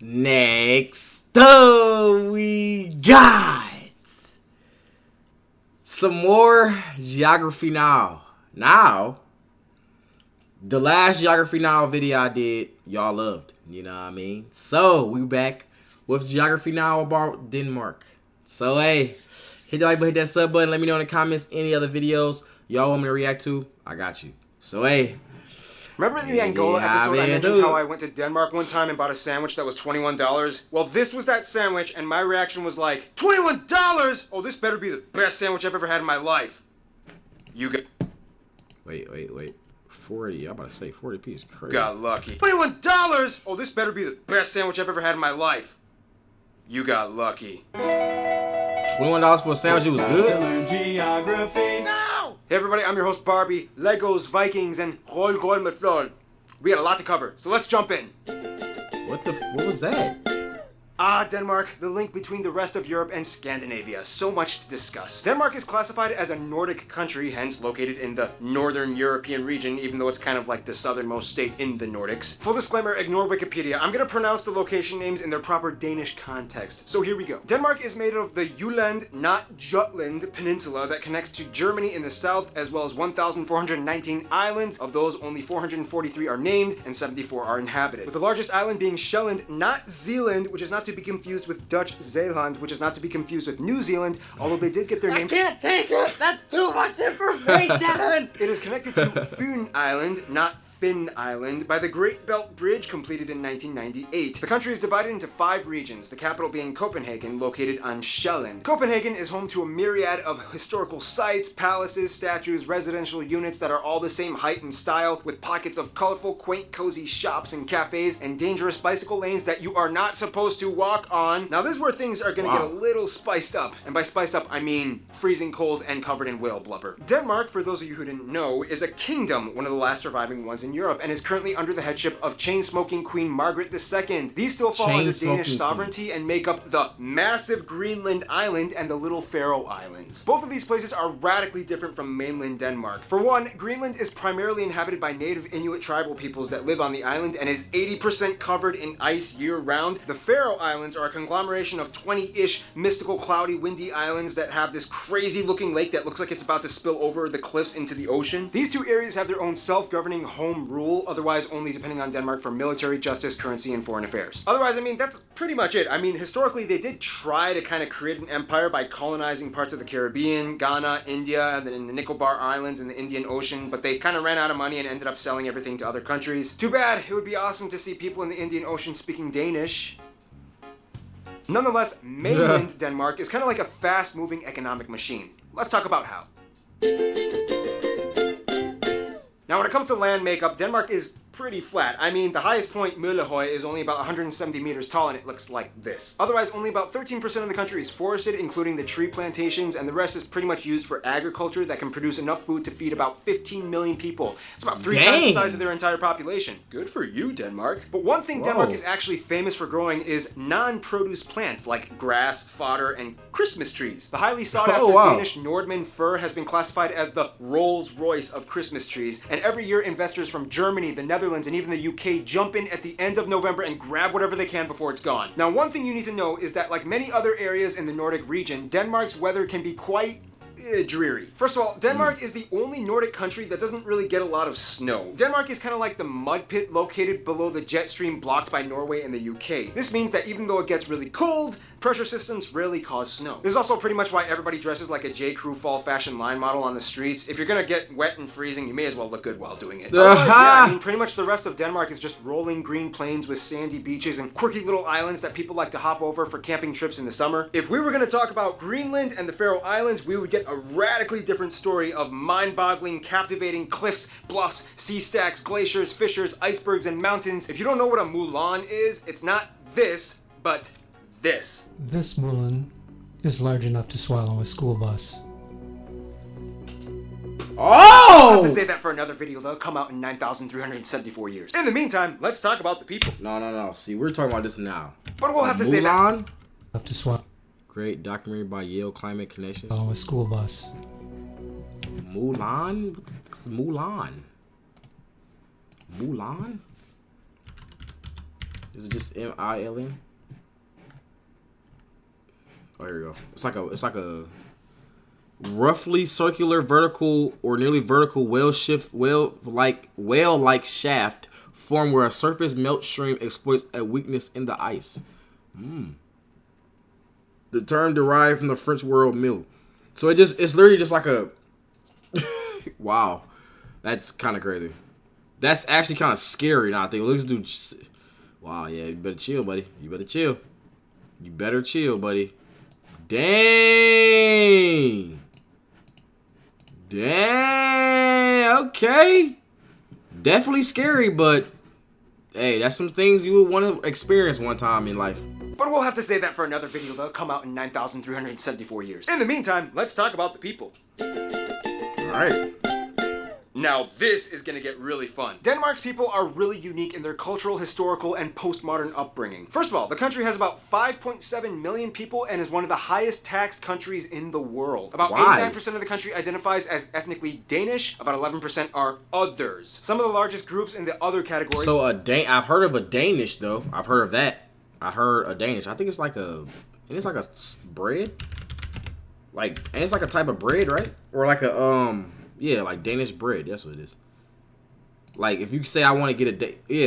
Next up, we got some more geography now. The last geography now video I did, y'all loved. You know what I mean? So, we back with geography now about Denmark. So, hey, hit the like button, hit that sub button. Let me know in the comments any other videos y'all want me to react to. I got you. So, hey. Remember the Angola episode I mentioned how I went to Denmark one time and bought a sandwich that was $21? Well, this was that sandwich, and my reaction was like, $21? Oh, this better be the best sandwich I've ever had in my life. You got... Wait. 40. I'm about to say 40p is crazy. Got lucky. $21? Oh, this better be the best sandwich I've ever had in my life. You got lucky. $21 for a sandwich, it was good? Geography now! Hey everybody, I'm your host Barbie, Legos, Vikings, and Roll Method. We got a lot to cover, so let's jump in. What was that? Denmark, the link between the rest of Europe and Scandinavia. So much to discuss. Denmark is classified as a Nordic country, hence located in the Northern European region, even though it's kind of like the southernmost state in the Nordics. Full disclaimer, ignore Wikipedia. I'm gonna pronounce the location names in their proper Danish context. So here we go. Denmark is made of the Jylland, not Jutland, peninsula that connects to Germany in the south, as well as 1,419 islands. Of those, only 443 are named, and 74 are inhabited. With the largest island being Sjælland, not Zealand, which is not to be confused with Dutch Zeeland, which is not to be confused with New Zealand, although they did get their name. I can't take it! That's too much information! It is connected to Fyn Island, not Finn Island, by the Great Belt Bridge completed in 1998. The country is divided into 5 regions, the capital being Copenhagen, located on Sjælland. Copenhagen is home to a myriad of historical sites, palaces, statues, residential units that are all the same height and style, with pockets of colorful, quaint, cozy shops and cafes, and dangerous bicycle lanes that you are not supposed to walk on. Now this is where things are gonna get a little spiced up, and by spiced up I mean freezing cold and covered in whale blubber. Denmark, for those of you who didn't know, is a kingdom, one of the last surviving ones in Europe, and is currently under the headship of chain-smoking Queen Margaret II. These still fall under Danish sovereignty and make up the massive Greenland Island and the little Faroe Islands. Both of these places are radically different from mainland Denmark. For one, Greenland is primarily inhabited by native Inuit tribal peoples that live on the island and is 80% covered in ice year-round. The Faroe Islands are a conglomeration of 20-ish mystical, cloudy, windy islands that have this crazy-looking lake that looks like it's about to spill over the cliffs into the ocean. These two areas have their own self-governing home rule, otherwise only depending on Denmark for military, justice, currency, and foreign affairs. Otherwise, I mean, that's pretty much it. I mean, historically, they did try to kind of create an empire by colonizing parts of the Caribbean, Ghana, India, and then the Nicobar Islands and the Indian Ocean, but they kind of ran out of money and ended up selling everything to other countries. Too bad. It would be awesome to see people in the Indian Ocean speaking Danish. Nonetheless, mainland Denmark is kind of like a fast-moving economic machine. Let's talk about how. Now, when it comes to land makeup, Denmark is pretty flat. I mean, the highest point, Møllehøj, is only about 170 meters tall, and it looks like this. Otherwise, only about 13% of the country is forested, including the tree plantations, and the rest is pretty much used for agriculture that can produce enough food to feed about 15 million people. It's about 3 times the size of their entire population. Good for you, Denmark. But one thing Denmark is actually famous for growing is non-produce plants like grass, fodder, and Christmas trees. The highly sought-after Danish Nordmann fir has been classified as the Rolls-Royce of Christmas trees, and every year investors from Germany, the Netherlands, and even the UK jump in at the end of November and grab whatever they can before it's gone. Now, one thing you need to know is that, like many other areas in the Nordic region, Denmark's weather can be quite dreary. First of all, Denmark is the only Nordic country that doesn't really get a lot of snow. Denmark is kind of like the mud pit located below the jet stream blocked by Norway and the UK. This means that even though it gets really cold, pressure systems rarely cause snow. This is also pretty much why everybody dresses like a J.Crew fall fashion line model on the streets. If you're gonna get wet and freezing, you may as well look good while doing it. Yeah, I mean, pretty much the rest of Denmark is just rolling green plains with sandy beaches and quirky little islands that people like to hop over for camping trips in the summer. If we were gonna talk about Greenland and the Faroe Islands, we would get a radically different story of mind-boggling, captivating cliffs, bluffs, sea stacks, glaciers, fissures, icebergs, and mountains. If you don't know what a moulin is, it's not this, but this. This moulin is large enough to swallow a school bus. I'll have to say that for another video. They'll come out in 9,374 years. In the meantime, let's talk about the people. No. See, we're talking about this now. But we'll have to say that. Have to swallow. Great documentary by Yale Climate Connections. Oh, a school bus. Mulan? What the fuck is Mulan? Mulan? Is it just MILN? Oh, here we go. It's like a roughly circular, vertical or nearly vertical whale-like shaft formed where a surface melt stream exploits a weakness in the ice. The term derived from the French word mill. So it's literally just like a wow. That's kind of crazy. That's actually kind of scary now. I think. Look at this dude. Wow, yeah, you better chill, buddy. You better chill. You better chill, buddy. Dang. Okay. Definitely scary, but hey, that's some things you would want to experience one time in life. But we'll have to save that for another video that'll come out in 9,374 years. In the meantime, let's talk about the people. Alright. Now this is gonna get really fun. Denmark's people are really unique in their cultural, historical, and postmodern upbringing. First of all, the country has about 5.7 million people and is one of the highest taxed countries in the world. About 89% of the country identifies as ethnically Danish, about 11% are others. Some of the largest groups in the other category. So I've heard of a Danish though. I've heard of that. I heard a Danish. I think it's like a bread. And it's like a type of bread, right? Or like a yeah, like Danish bread. That's what it is. Like if you say I want to get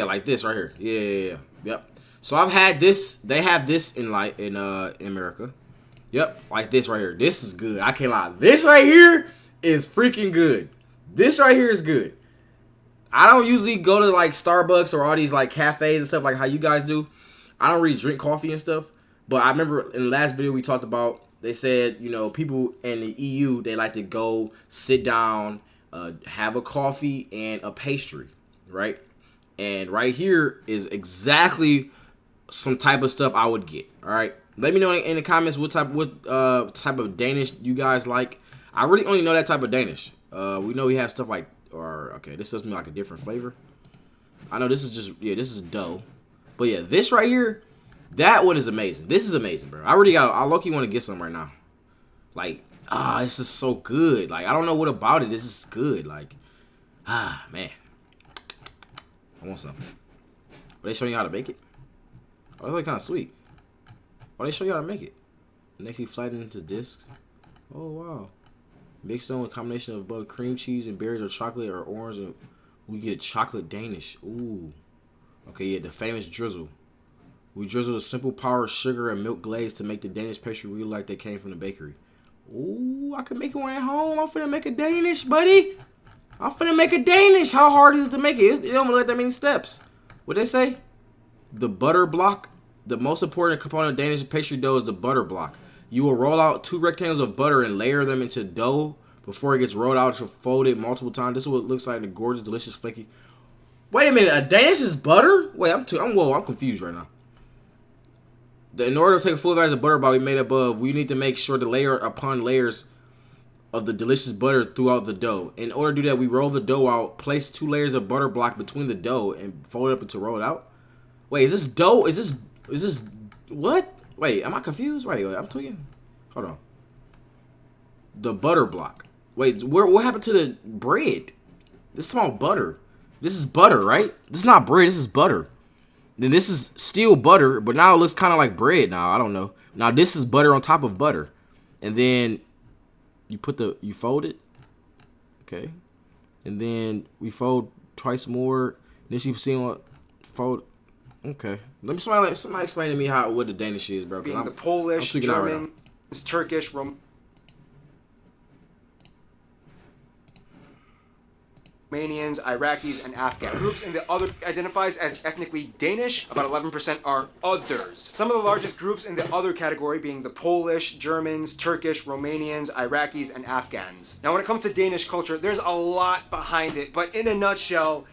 like this right here. Yeah. Yep. So I've had this. They have this in America. Yep, like this right here. This is good. I can't lie. This right here is freaking good. This right here is good. I don't usually go to like Starbucks or all these like cafes and stuff like how you guys do. I don't really drink coffee and stuff. But I remember in the last video we talked about, they said, you know, people in the EU, they like to go sit down, have a coffee and a pastry, right? And right here is exactly some type of stuff I would get, all right? Let me know in the comments what type of Danish you guys like. I really only know that type of Danish. We know we have stuff like, okay, this does mean like a different flavor. I know this is just, this is dough. But yeah, this right here, that one is amazing. This is amazing, bro. I low-key want to get some right now. Like, this is so good. Like, I don't know what about it. This is good. Like, man. I want some. Are they showing you how to make it? Oh, that's like kind of sweet. Oh, they show you how to make it. Next, you flatten into discs. Oh, wow. Mix them with a combination of both cream cheese and berries or chocolate or orange. And we get a chocolate Danish. Ooh. Okay, yeah, the famous drizzle. We drizzle a simple powder, sugar, and milk glaze to make the Danish pastry really like they came from the bakery. Ooh, I can make one at home. I'm finna make a Danish, buddy. I'm finna make a Danish. How hard is it to make it? It don't let that many steps. What they say? The butter block. The most important component of Danish pastry dough is the butter block. You will roll out 2 rectangles of butter and layer them into dough before it gets rolled out to fold it multiple times. This is what it looks like in the gorgeous, delicious, flaky. Wait a minute, a Danish is butter? Wait, I'm confused right now. In order to take a full advantage of butter block we made up of, we need to make sure to layer upon layers of the delicious butter throughout the dough. In order to do that, we roll the dough out, place 2 layers of butter block between the dough, and fold it up to roll it out. Wait, is this dough? Is this what? Wait, am I confused? Wait, I'm tweaking. Hold on. The butter block. Wait, what happened to the bread? This is about butter. This is butter, right? This is not bread. This is butter. Then this is still butter, but now it looks kind of like bread now. I don't know. Now this is butter on top of butter. And then you fold it. Okay. And then we fold twice more. Then you see what fold. Okay. Let me somebody explain to me what the Danish is, bro. Being the Polish, German, Turkish, Romanians, Iraqis, and Afghans. Groups in the other identifies as ethnically Danish. About 11% are others. Some of the largest groups in the other category being the Polish, Germans, Turkish, Romanians, Iraqis, and Afghans. Now when it comes to Danish culture, there's a lot behind it, but in a nutshell,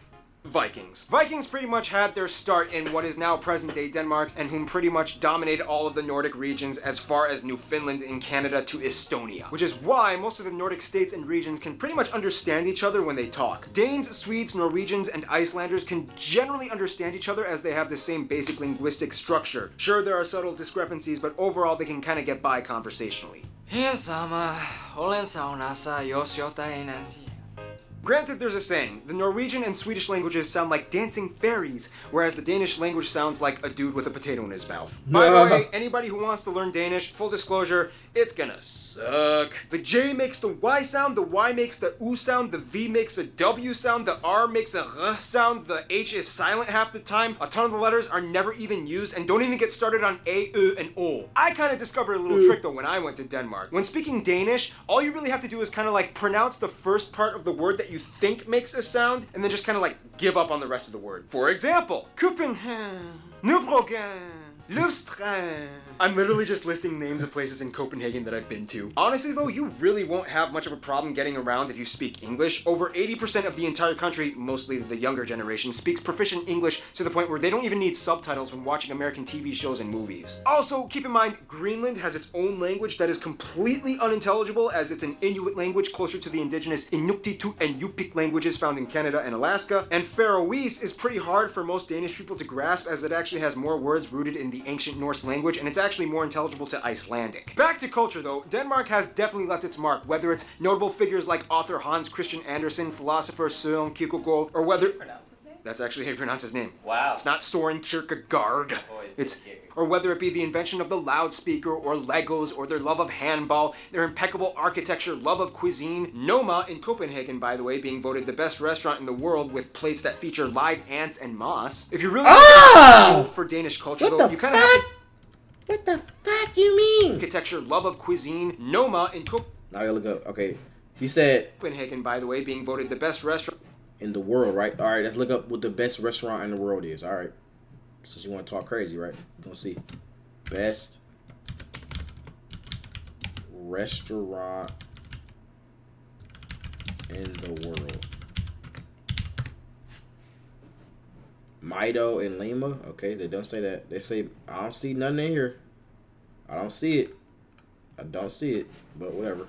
Vikings. Vikings pretty much had their start in what is now present-day Denmark, and whom pretty much dominated all of the Nordic regions as far as Newfoundland in Canada to Estonia. Which is why most of the Nordic states and regions can pretty much understand each other when they talk. Danes, Swedes, Norwegians, and Icelanders can generally understand each other as they have the same basic linguistic structure. Sure, there are subtle discrepancies, but overall they can kind of get by conversationally. Granted, there's a saying, the Norwegian and Swedish languages sound like dancing fairies, whereas the Danish language sounds like a dude with a potato in his mouth. By the way, anybody who wants to learn Danish, full disclosure, it's gonna suck. The J makes the Y sound, the Y makes the U sound, the V makes a W sound, the R makes a R sound, the H is silent half the time, a ton of the letters are never even used, and don't even get started on A, U, and O. I kind of discovered a little trick though when I went to Denmark. When speaking Danish, all you really have to do is kind of like pronounce the first part of the word that you think makes a sound, and then just kind of like give up on the rest of the word. For example, Copenhagen, Nubrogen, Lufstrand. I'm literally just listing names of places in Copenhagen that I've been to. Honestly though, you really won't have much of a problem getting around if you speak English. Over 80% of the entire country, mostly the younger generation, speaks proficient English to the point where they don't even need subtitles when watching American TV shows and movies. Also, keep in mind, Greenland has its own language that is completely unintelligible as it's an Inuit language closer to the indigenous Inuktitut and Yupik languages found in Canada and Alaska. And Faroese is pretty hard for most Danish people to grasp as it actually has more words rooted in the ancient Norse language, and it's actually more intelligible to Icelandic. Back to culture though, Denmark has definitely left its mark, whether it's notable figures like author Hans Christian Andersen, philosopher Søren Kierkegaard, or whether... Pronounce his name? That's actually how you pronounce his name. Wow. It's not Søren Kierkegaard. It's... Or whether it be the invention of the loudspeaker, or Legos, or their love of handball, their impeccable architecture, love of cuisine. Noma in Copenhagen, by the way, being voted the best restaurant in the world with plates that feature live ants and moss. If you really for Danish culture, though, you kind of have to... What the fuck you mean? Architecture, love of cuisine. Noma in Now you look up. Okay, he said Copenhagen, by the way, being voted the best restaurant in the world, right? All right, let's look up what the best restaurant in the world is. All right, since you want to talk crazy, right? We're gonna see best restaurant in the world. Mido in Lima. Okay, they don't say that. They say I don't see nothing in here. I don't see it. I don't see it. But whatever.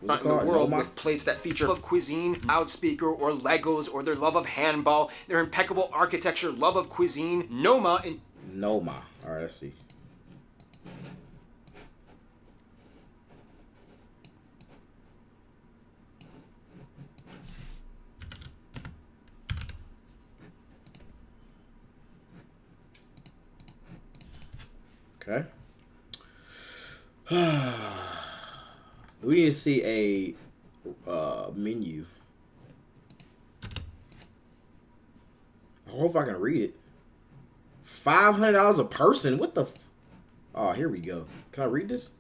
What's it in the called? world Noma? with plates that feature love of cuisine, loudspeaker, or Legos, or their love of handball, their impeccable architecture, love of cuisine. Noma in Noma. All right, let's see. Okay. We need to see a menu. I hope I can read it. $500 a person. What the? Oh, here we go. Can I read this?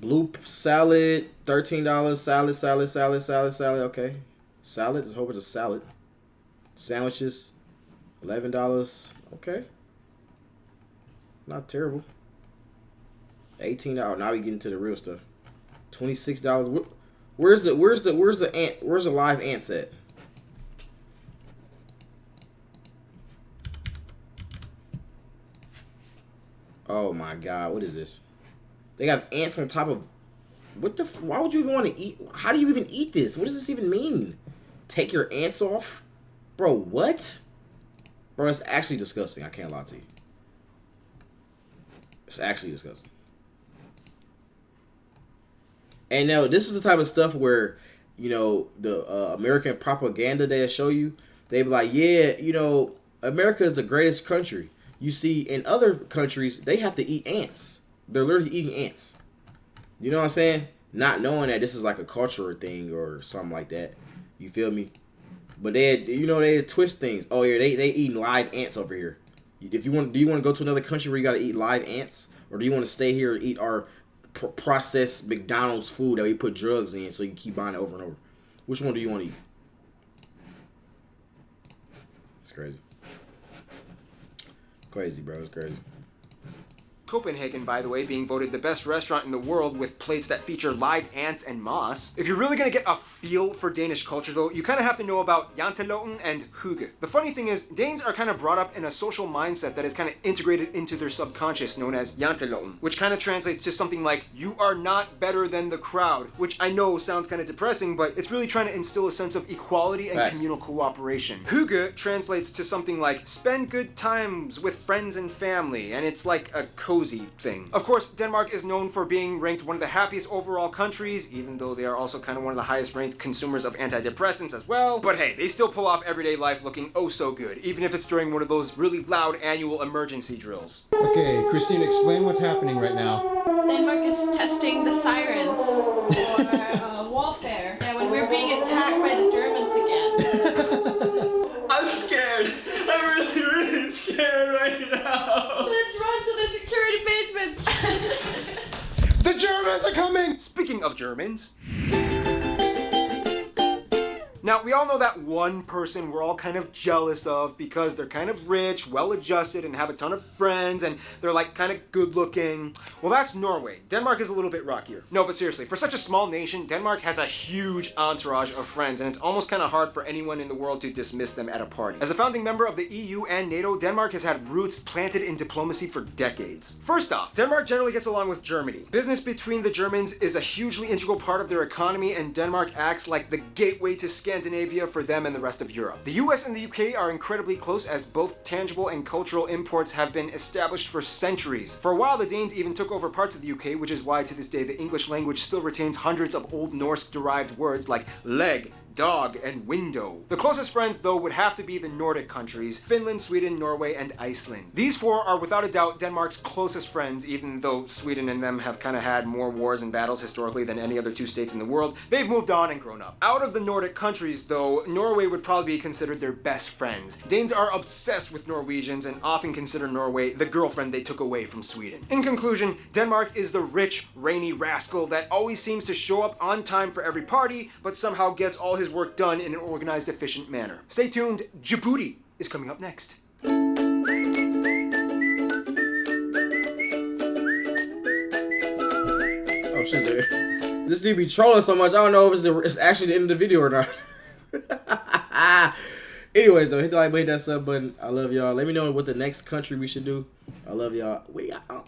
Blue salad, $13. Salad. Okay. Salad. There's a whole bunch of salad. Sandwiches, $11. Okay. Not terrible. $18. Now we get into the real stuff. $26. Where's the live ants at? Oh my God, what is this? They got ants on top of what the why would you even want to eat? How do you even eat this? What does this even mean? Take your ants off? Bro, what? Bro, it's actually disgusting. I can't lie to you. It's actually disgusting. And now, this is the type of stuff where, you know, the American propaganda they show you, they be like, yeah, you know, America is the greatest country. You see, in other countries, they have to eat ants. They're literally eating ants. You know what I'm saying? Not knowing that this is like a cultural thing or something like that. You feel me? But they twist things. Oh yeah, they eating live ants over here. Do you want to go to another country where you got to eat live ants, or do you want to stay here and eat our processed McDonald's food that we put drugs in so you can keep buying it over and over? Which one do you want to eat? It's crazy. Crazy, bro. It's crazy. Copenhagen, by the way, being voted the best restaurant in the world with plates that feature live ants and moss. If you're really gonna get a feel for Danish culture though, you kind of have to know about janteloven and hygge. The funny thing is, Danes are kind of brought up in a social mindset that is kind of integrated into their subconscious, known as janteloven, which kind of translates to something like, you are not better than the crowd, which I know sounds kind of depressing, but it's really trying to instill a sense of equality and communal cooperation. Hygge translates to something like, spend good times with friends and family, and it's like a cozy bluesy thing. Of course, Denmark is known for being ranked one of the happiest overall countries, even though they are also kind of one of the highest ranked consumers of antidepressants as well. But hey, they still pull off everyday life looking oh so good, even if it's during one of those really loud annual emergency drills. Okay, Christine, explain what's happening right now. Denmark is testing the sirens for warfare. Yeah, when we're being attacked by the Germans again. I'm scared. I'm really, really scared right now. Let's run to the security basement. The Germans are coming! Speaking of Germans. Now, we all know that one person we're all kind of jealous of because they're kind of rich, well-adjusted, and have a ton of friends, and they're like kind of good-looking. Well, that's Norway. Denmark is a little bit rockier. No, but seriously, for such a small nation, Denmark has a huge entourage of friends, and it's almost kind of hard for anyone in the world to dismiss them at a party. As a founding member of the EU and NATO, Denmark has had roots planted in diplomacy for decades. First off, Denmark generally gets along with Germany. Business between the Germans is a hugely integral part of their economy, and Denmark acts like the gateway to Scandinavia for them and the rest of Europe. The US and the UK are incredibly close as both tangible and cultural imports have been established for centuries. For a while, the Danes even took over parts of the UK, which is why to this day the English language still retains hundreds of Old Norse-derived words like leg, dog, and window. The closest friends, though, would have to be the Nordic countries, Finland, Sweden, Norway, and Iceland. These four are without a doubt Denmark's closest friends, even though Sweden and them have kind of had more wars and battles historically than any other two states in the world. They've moved on and grown up. Out of the Nordic countries, though, Norway would probably be considered their best friends. Danes are obsessed with Norwegians and often consider Norway the girlfriend they took away from Sweden. In conclusion, Denmark is the rich, rainy rascal that always seems to show up on time for every party, but somehow gets all his work done in an organized, efficient manner. Stay tuned, Djibouti is coming up next. Oh shit, dude. This dude be trolling so much, I don't know if it's actually the end of the video or not. Anyways, though, hit the like button, hit that sub button. I love y'all. Let me know what the next country we should do. I love y'all. We out.